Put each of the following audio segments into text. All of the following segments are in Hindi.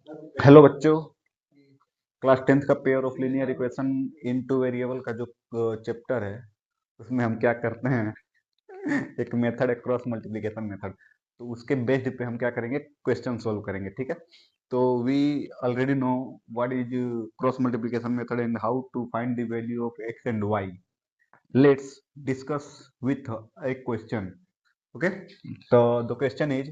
हेलो बच्चों, क्लास 10th का pair of linear equation in two variable का जो चैप्टर है उसमें हम क्या करते हैं एक मेथड है क्रॉस मल्टीप्लिकेशन मेथड। तो उसके बेस्ड पे हम क्या करेंगे, क्वेश्चन सॉल्व करेंगे। ठीक है, तो we already know what is cross multiplication method and how to find the value of x and y. Let's discuss with a question. Okay, so the question is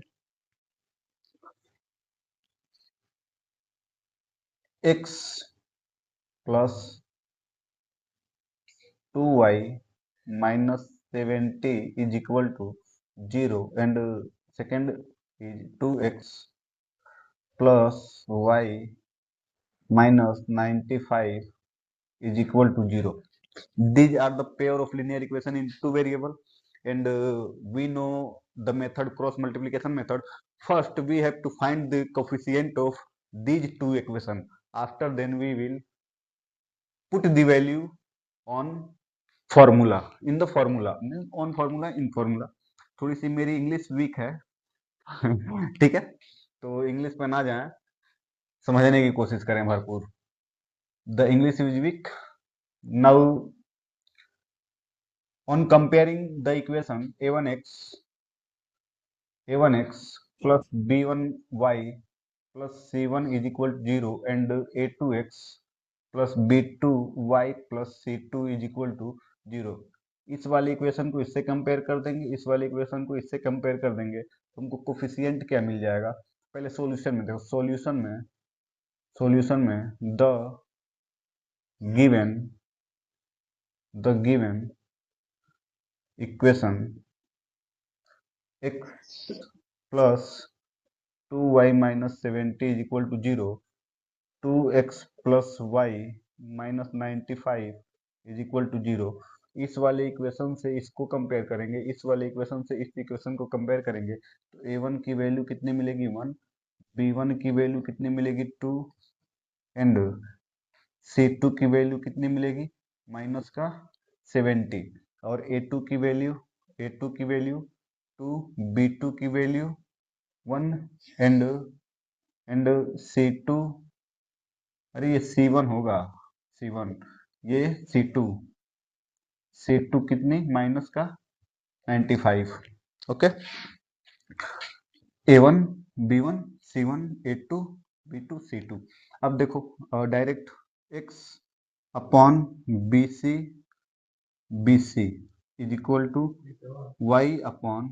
x plus 2y minus 70 is equal to 0, and second is 2x plus y minus 95 is equal to 0. These are the pair of linear equation in two variable, and we know the method cross multiplication method. First we have to find the coefficient of these two equation. After then we will put the value on formula, in the formula, on formula, in formula. थोड़ी सी मेरी इंग्लिश वीक है ठीक है, तो इंग्लिश पे ना जाएं, समझने की कोशिश करें भरपूर। The English is weak now. On comparing the equation a1x plus b1y plus c1 is equal to 0 and a2x plus b2y plus c2 is equal to 0, इस वाले इक्वेशन को इससे कंपेयर कर देंगे, इस वाले इक्वेशन को इससे कंपेयर कर देंगे, तो हमको कोफिशिएंट क्या मिल जाएगा। पहले सॉल्यूशन में देखो, सॉल्यूशन में given given equation x plus 2y minus 70 is equal to 0, 2x plus y minus 95 is equal to 0, इस वाले इक्वेशन से इसको कंपेयर करेंगे, इस वाले इक्वेशन से इस इक्वेशन को कंपेयर करेंगे, तो a1 की वैल्यू कितनी मिलेगी 1, b1 की वैल्यू कितनी मिलेगी 2, एंड c2 की वैल्यू कितनी मिलेगी माइनस का 70, और a2 की वैल्यू 2, b2 की वैल्यू 1, एंड c2, अरे ये C1 होगा, C1, ये C2 कितनी माइनस का 95। Okay, A1 B1 C1 A2 B2 C2। अब देखो direct x upon BC is equal to y upon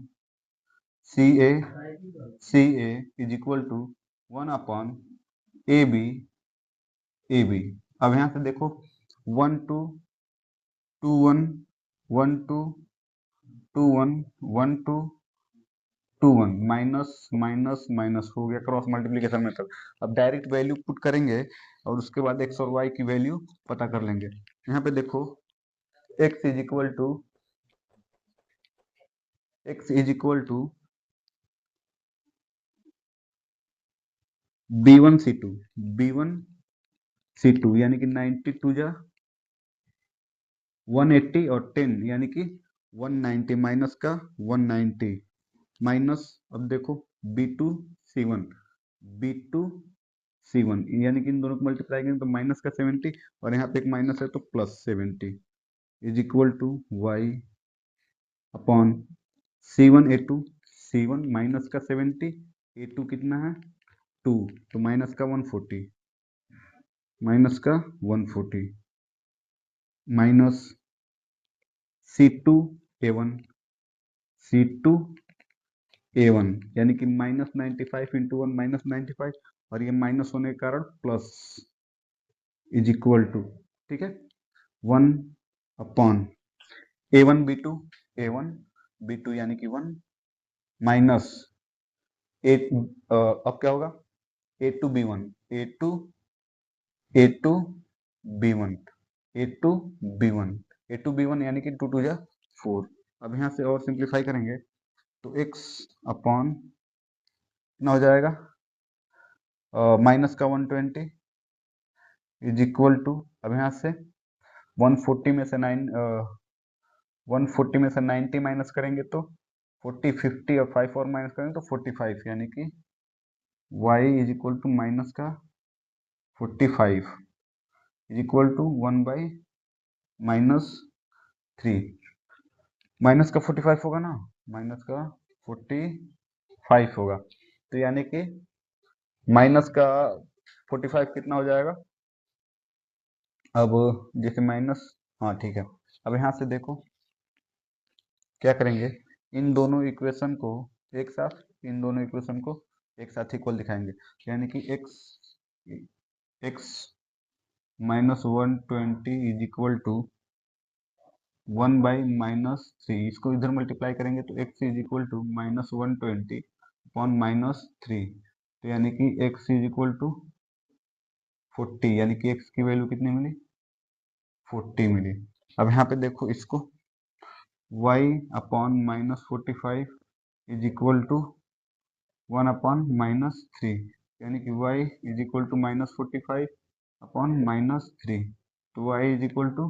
CA is equal to 1 upon AB। अब यहाँ से देखो 1 2 2 1 1 2 2 1 1 2 2 1, माइनस माइनस माइनस हो गया क्रॉस मल्टीप्लीकेशन मेथड। अब डायरेक्ट वैल्यू पुट करेंगे और उसके बाद एक्स और वाई की वैल्यू पता कर लेंगे। यहाँ पे देखो x is equal to b1 c2 यानी कि 92 जा 180 और 10 यानी कि 190, माइनस का 190 माइनस, अब देखो B2 C1 यानी कि इन दोनों को मल्टीप्लाई करेंगे तो माइनस का 70, और यहाँ पे एक माइनस है तो plus 70 is equal to y upon C1 minus का 70, A2 कितना है 2, तो माइनस का 140 माइनस C2 A1 यानी कि माइनस 95 इंटू 1 माइनस 95, और ये माइनस होने के कारण प्लस इज इक्वल टू, ठीक है, 1 अपॉन A1 B2 यानी कि 1 माइनस अब क्या होगा A2 B1 A2 A2 B1 यानी कि 2 2 जा 4। अब यहाँ से और सिंप्लीफाई करेंगे तो x अपॉन कितना हो जाएगा माइनस का 120 इज इक्वल टू, अब यहाँ से 140 में से 90 माइनस करेंगे तो 40, 50 और 5 और माइनस करेंगे तो 45 यानी कि y is equal to minus का 45 इज इक्वल टू 1/-3। माइनस का 45 होगा ना, माइनस का 45 होगा, तो यानी कि माइनस का 45 कितना हो जाएगा। अब जैसे माइनस, हाँ ठीक है, अब यहाँ से देखो क्या करेंगे, इन दोनों इक्वेशन को एक साथ, इन दोनों इक्वेशन को एक साथ इक्वल दिखाएंगे, यानी कि x -120 इज इक्वल टू 1/-3। इसको इधर मल्टीप्लाई करेंगे तो x is equal to -120 upon -3, तो यानी कि x इज इक्वल टू 40, यानी कि x की वैल्यू कितनी मिली, 40 मिली। अब यहाँ पे देखो इसको, y upon -45 is equal to 1/-3, यानी कि y is equal to -45 upon -3, तो y इज इक्वल टू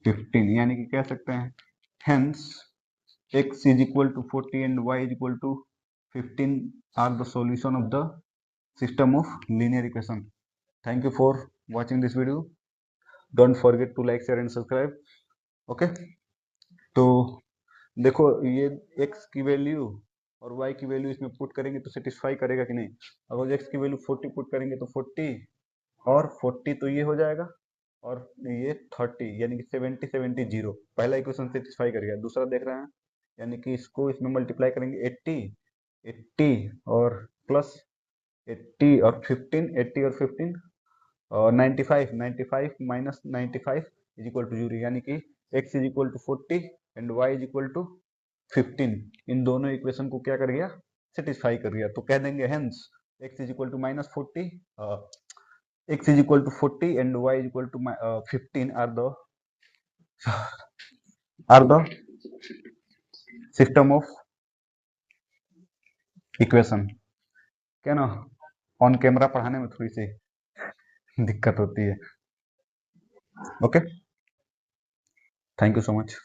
15, यानी कि कह सकते हैं hence x is equal to 40 and y is equal to 15 are the solution of the system of linear equation. Thank you for watching this video. Don't forget to like, share and subscribe. Okay, तो देखो ये x की वैल्यू और y की वैल्यू इसमें पुट करेंगे तो सेटिस्फाई करेगा कि नहीं। अगर x की वैल्यू 40 पुट करेंगे तो 40 और 40 तो ये हो जाएगा, और ये 30, यानी कि 70 70 0, पहला इक्वेशन सेटिस्फाई करेगा। दूसरा देख रहे हैं, यानी कि इसको इसमें मल्टीप्लाई करेंगे 80 80 और प्लस 80 और 15, 80 और 15 और 95 95 माइनस 95 इज इक्वल टू 0, यानी कि x is equal to 40 and y is equal to 15। इन दोनों इक्वेशन को क्या कर गया, सेटिस्फाई कर गया, तो कह देंगे hence x is equal to -40, x is equal to 40 and y is equal to 15 are the system of equation। क्या ना, ऑन कैमरा पढ़ाने में थोड़ी सी दिक्कत होती है। Okay, thank you so much.